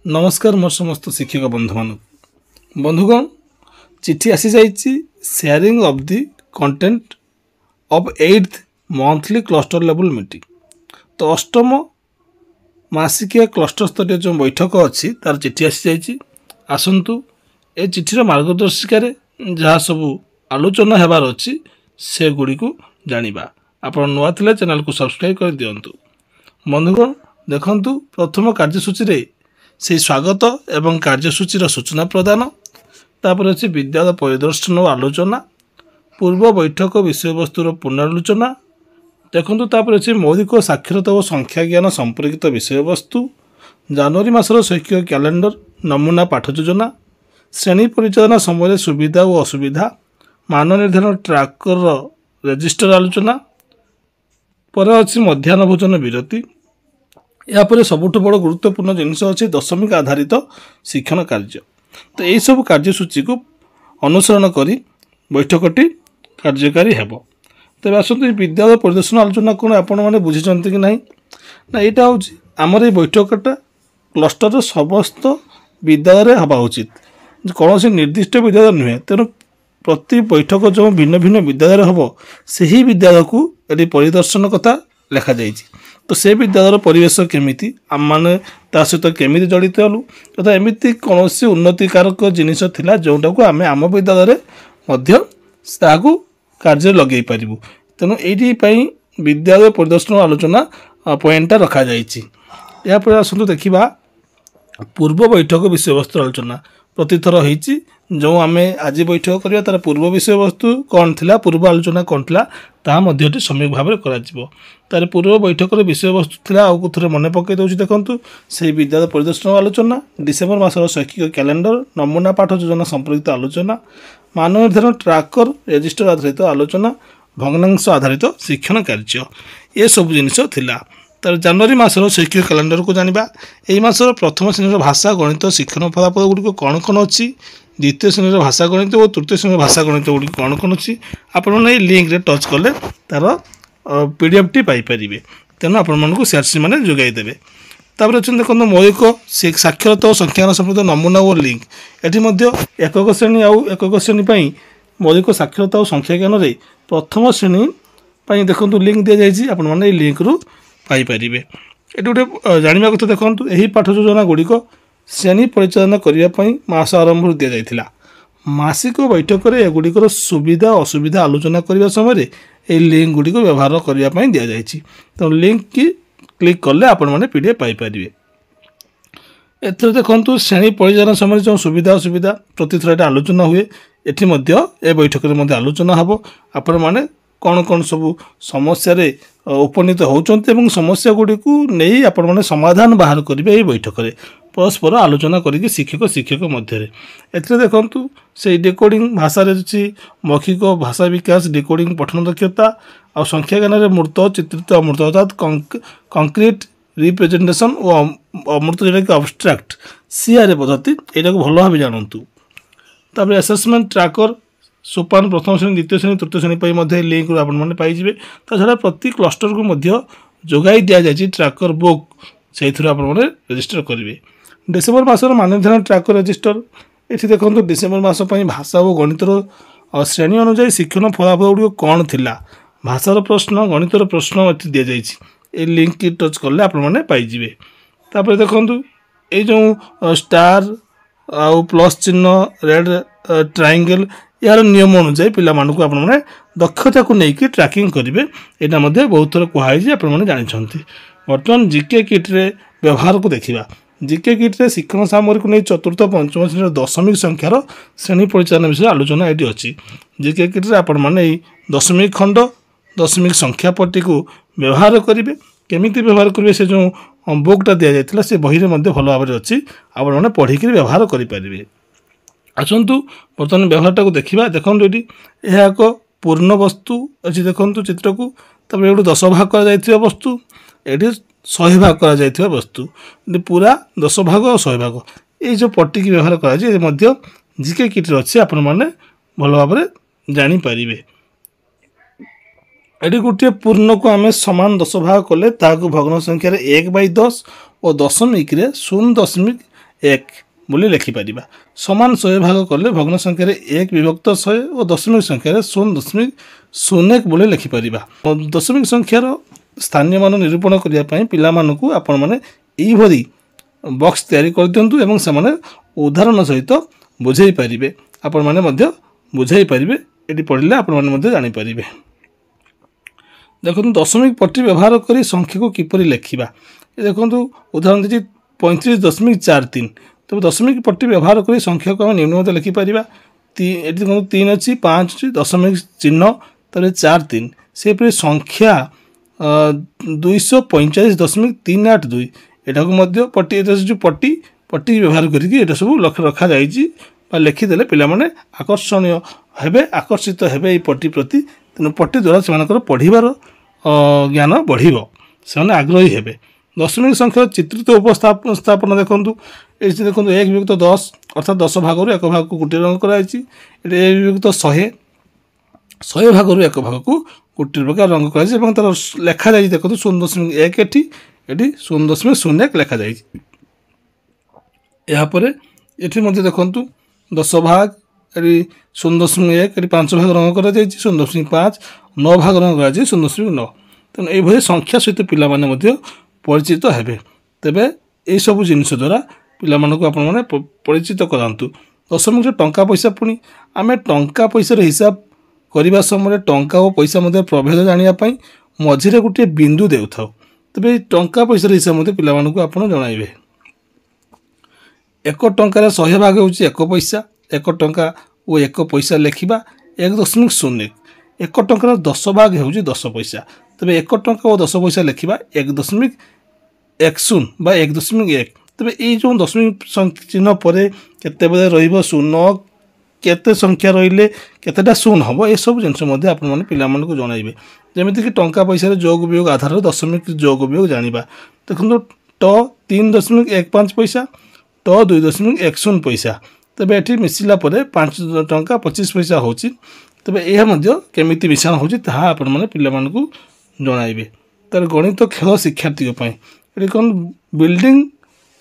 नमस्कार मोर समस्त शिक्षक बंधु मान बंधुगण चिठी आसी जाइए sharing of the content of 8th monthly cluster level meeting. तो अष्टम मासिकिया क्लस्टर स्तरीय जो बैठक अच्छी तार चिठी आसी जाइए। आसतु ए चिठीर मार्गदर्शिकार जहाँ सब आलोचना होबार अच्छी से गुड़ी को जानिबा। आपण नुआ थिले चैनल को सब्सक्राइब कर दियंतु। बंधुगण देखंतु प्रथम कार्यसूची रे से स्वागत एवं कार्यसूचीर सूचना प्रदान तापर अच्छे विद्यालय परिदर्शन और आलोचना पूर्व बैठक विषय वस्तुर पुनरालोचना देखु तापर अच्छे मौलिक साक्षरता और संख्या ज्ञान संपर्कित विषय वस्तु जनवरी मासर शैक्षिक कैलेंडर नमूना पाठ योजना श्रेणी परिचालना समय सुविधा और असुविधा मान निर्धारण ट्राकर रजिस्टर आलोचना पर अच्छी मध्याह्न भोजन विरति यापर सबुठ बड़ गुरुत्वपूर्ण जिनस अच्छे दशमिक आधारित शिक्षण कार्य। तो यही सब कार्यसूची को अनुसरण करी बैठकटी कार्यकारी हेब। तेज आसतु विद्यालय परिदर्शन आलोचना कौन आपण मैंने बुझीचंती कि नहीं ना यहाँ हूँ आमर ये बैठकटा क्लस्टर समस्त विद्यालय हवा उचित कौन से निर्दिष्ट विद्यालय नुहे। तेणु प्रति बैठक जो भिन्न भिन्न विद्यालय हम से ही विद्यालय को ये परिदर्शन कथा लिखा जाइए। तो से विद्यालय परिवेश केमिति आम माने ता सहित केमिति जड़ित हलु तथा एमिति कौन से उन्नतिकारक जिनिस थिला जोटा को आम आम विद्यालय मध्य ताकू कार्य लगे पारिबु। तेणु ये विद्यालय परिदर्शन आलोचना पॉइंटा रखा जाइए। यापर आसतु देखा पूर्व बैठक विषय वस्तु आलोचना प्रतिथर होती जो आम आज बैठक करवा तार पूर्व विषय वस्तु कौन थिला पूर्व आलोचना कौन थिला ता मध्यटी सम्यक भाव में कर तार पूर्व बैठक विषय वस्तु थिला आउ थे मन पकई दूसरी देखूँ से विद्यालय परिदर्शन आलोचना डिसेम्बर मासर शैक्षिक कैलेंडर नमूना पाठ योजना संपर्कित आलोचना मान निर्धारण ट्राकर रजिस्टर आधारित आलोचना भग्नांश आधारित शिक्षण कार्य ये सब जिनिस थिला। तार जनवरी मासर शैक्षिक कैलेंडर को जानिबा एई मासर प्रथम श्रेणी भाषा गणित शिक्षण फलाफल गुड़ी कौन कौन अच्छी द्वितीय श्रेणी भाषा गणित और तृतीय श्रेणी भाषा गणित गुड़ी कौन कौन अच्छी आपण लिंक रे टच कले तार पीडीएफ टी पाइपर। तेणु आपण सीआरसी मैंने जोगाईदेवे। तापर अच्छे देखो मौलिक साक्षरता और संख्यान संबंधित नमूना और लिंक ये एकक श्रेणी आउ एकक श्रेणी मौलिक साक्षरता और संख्या ज्ञान में प्रथम श्रेणी देखो लिंक दि जाइए आपण मैंने लिंक रू पाइपर। ये गोटे जाना कथा देखूँ यही पाठ योजना गुड़िक श्रेणी परिचालना करने मास आरंभ दि जाइथिला। मासिक बैठक में एगुड़िकर सुविधा असुविधा आलोचना करने समय ये लिंक गुड़िक व्यवहार करने दि जाइए। तो लिंक की क्लिक कले आपण मैंने पीडीएफ पाइपर। एथर देखूँ श्रेणी परिचालन समय जो सुविधा असुविधा प्रतिथर ये आलोचना हुए ये बैठक में आलोचना हम आपण मैंने कौन कौन सब समस्या उपनीत होती समस्या गुड़ी को नहीं आपण मैंने समाधान बाहर करेंगे। ये बैठक में परस्पर आलोचना करके शिक्षक शिक्षक मध्य एथरे देखु से डिकोडिंग भाषा मौखिक भाषा विकास डिकोडिंग पठन दक्षता और संख्या ज्ञान में मूर्त चित्रित अमूर्त अर्थात कंक्रीट रिप्रेजेंटेशन और अमूर्त जोटा कि अब्स्ट्राक्ट सीआर पद्धति यहाँ को भल भाव जानतु। तापर एसेसमेंट ट्राकर सोपान प्रथम श्रेणी द्वितीय श्रेणी तृतीय श्रेणी लिंक आपने पाइबे। ता छड़ा प्रति क्लस्टर को जोगाई दि जाए ट्राकर बुक से आपने रजिस्टर करेंगे। डिसेम्बर मासर मान निर्धारण ट्राकर रजिस्टर ये देखो डिसेम्बर मास भाषा और गणितर श्रेणी अनुजाई शिक्षण फलाफल गुड़िक कौन थिला भाषार प्रश्न गणितर प्रश्न दि जाए लिंक की टच कले आपने पाइबे। तापर देखो ये जो स्टार आउ प्लस चिन्ह रेड ट्रायंगल यार नियम अनुसार पिलामानकु आपने दक्षता को लेकिन ट्रैकिंग करेंगे। यहाँ बहुत थर कहुई आपने जानते। बर्तमान जीके किट रे व्यवहार को देखा जीके किट रे शिक्षण सामग्री को नहीं चतुर्थ पंचम श्रेणी दशमिक संख्यार श्रेणी परिचालन विषय आलोचना ये अच्छी। जीके किट रे आपण मैंने दशमिक खंड दशमिक संख्या पट्टी को व्यवहार करेंगे केमिति व्यवहार करेंगे से जो बुकटा दि जाता से बही में भल भाव में अच्छी आपण मैंने पढ़िक व्यवहार करेंगे। आसतु बर्तमान व्यवहारटा को देखा देखो ये एक पूर्ण वस्तु अच्छी देखो चित्र को तब ये 10 भाग कर वस्तु ये 100 भाग कर वस्तु पूरा 10 भाग और 100 भाग ये जो पट्टी की व्यवहार कर जीके किट अच्छे आपण मैंने भल भाव में जापर। ये गोटे पूर्ण को आम सामान 10 भाग कले भग्न संख्यार 1/10 और दशमिक 0.1 1 बोली लिखिपर सामान 100 भाग कले भग्न संख्यार 1 विभक्त 100 और दशमिक संख्यार 0.01 बोली लिखिपर दशमिक संख्यार स्थानीय मान निरूपण करने पिलामानकु आपण माने एई भरी बॉक्स तैयारी कर दियंतु एवं से उदाहरण सहित बुझाई पारिबे आपण माने मध्य बुझाई पारिबे एटी पढ़ले आपण माने मध्य जानि पारिबे। देखो दशमिक पट्टी व्यवहार करी संख्या को किपरि लेखिबा देखो उदाहरण दे 35.43 तो दशमिक पट्टी व्यवहार करी संख्या को हम निम्न मध्य लिखि पारिबा एटी देखो 3 अछि 5 अछि दशमिक चिन्ह तरे 4 3 से परि संख्या 245.382 एटा को मध्य पट्टी जो पट्टी पट्टी व्यवहार करके एटा सब रखा जाइछि बा लिखिदेले पिला माने आकर्षणीय हेबे आकर्षित हेबे ए पट्टी प्रति तेणु पट्टी द्वारा से पढ़िबार ज्ञान बढ़िबो से आग्रही हेबे। दशमिक संख्या चित्रित उपस्थापन देखंतु ए देखंतु 1 विभक्त 10 अर्थात 10 भाग 1 भाग को गोटे रंग कराइछि एटा 1 विभक्त 100 भाग 1 भाग को गोटे प्रकार रंग कराइछि एवं तार लेखा जाइछि देखंतु 0.1 एटी 0.01 लेखा जाइछि। या परे एठी मध्ये देखंतु 10 भाग एटी 0.1 एटी 5 भाग रंग करा जाइछि 0.5 9 भाग रंग करा जाइछि 0.9 तेणु एई भली संख्या सहित पिला माने मध्ये परिचित हेबे तेबे एई सब जिनिस द्वारा पिला मानकु आपण माने परिचित करांतु। दशमिक टंका पैसा पुनी आमे टंका पैसा हिसाब करबा समय टंका और पैसा मध्ये प्रभेद जानिया पई मझिरे गुटे बिंदु देउथाउ तबे टंका पैसा हिसाब मध्ये पिला मानकु आपण जणाइबे। 1 टंकार 100 भाग होची 1 पैसा 1 टंका और 1 पैसा लेखिबा 1.01 1 टंकार 10 भाग होची 10 पैसा तबे 1 टंका और 10 पैसा लेखिबा 1.10 बा 1.1 तबे ए जो दशमिक चिन्ह परे केते बेले रहिबो शून्य केते संख्या रहिले केतेटा शून्य हबो ए सब जिंस मध्ये आपण माने पिला मानकु जणाइबे जेमिति कि टंका पैसा रे जोग वियोग आधार दशमिक जोग वियोग जानिबा देखंतु ट 3.15 पैसा ट 2.10 पैसा तबे एठी मिसिला परे 5 टंका 25 पैसा होची तबे एहा मध्ये केमिति मिश्रण होची ताहा आपण माने पिला मानकु जणाइबे। तार गणित खेल शिक्षार्थी पई एठी कोन बिल्डिंग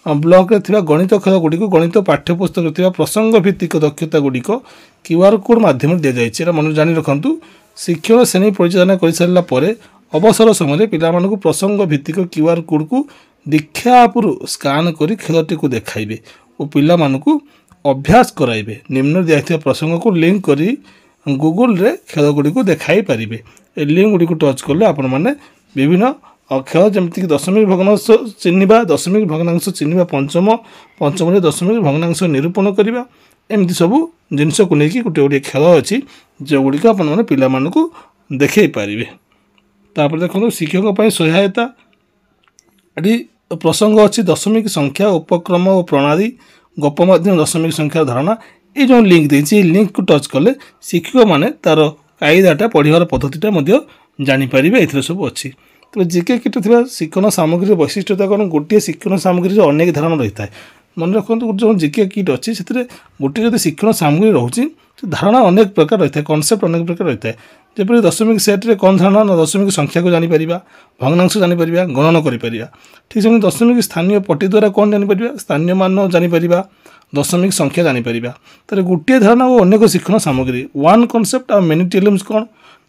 ब्लॉक रे थिबा गणित खेल गुडी को गणित पाठ्यपुस्तक रे थिबा प्रसंग भित्तिक दक्षता गुडी को क्यूआर कोड माध्यम दे जाइछि एरा मन जानि रखंतु। शिक्षण श्रेणी परिचालन कर सारा पर अवसर समय पिला मानकु प्रसंग भित्तिक क्यूआर कोड को दीक्षा आपरु स्कान करी खेलटी को देखाइबे और पिला मानकु अभ्यास कराइबे निम्न दिया प्रसंग को लिंक करी गूगल रे खेल गुडी को देखाई पारिबे ए लिंक गुडी को टच करले आपण माने विभिन्न खेल जमती दशमिक भग्नांश चिन्हिबा दशमिक भग्नांश चिन्हिबा पंचम रे दशमिक भग्नांश निरूपण करिबा एमती सब जिनस को लेकिन गोटे गोटे खेल अच्छी जो गुड़िक आपने पिला मानकु देखै पारिबे। तापर देखो शिक्षक सहायता ये प्रसंग अच्छी दशमिक संख्या उपक्रम और प्रणाली गप माध्यम दशमिक संख्या धारणा ये जो लिंक देछि लिंक को टच कले शिक्षक माने तार कायदाटा पढ़िबार पद्धतिटा जानीपर ए सब अच्छी। तो जीके किट थी शिक्षण सामग्री वैशिष्ट्यता कौन गोटे शिक्षण सामग्री अनेक धारणा रही है मन रखु जो जीके किट अच्छी से गोटे जो शिक्षण सामग्री रोचे धारणा अनेक प्रकार रही है कनसेप्ट अनेक प्रकार रही है जपरी दशमिक सेट्रे कौन धारणा ना दशमिक संख्या को जानीपर भग्नांश जानीपर गणन कर ठीक से दशमिक स्थानीय पट्टी द्वारा कौन जानीपर स्थानीय मान जानीपर दशमिक संख्या जानीपर तर गोटे धारणा और अनेक शिक्षण सामग्री वन कनसेप्ट आ मेनी टेलम्स कौन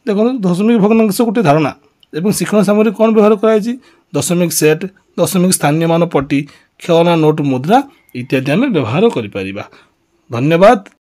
देखो दशमिक भग्नांश गोटे धारणा एवं शिक्षण सामग्री कौन व्यवहार कराई दशमिक सेट दशमिक स्थानीय मान पट्टी खेलना नोट मुद्रा इत्यादि आम व्यवहार कर। धन्यवाद।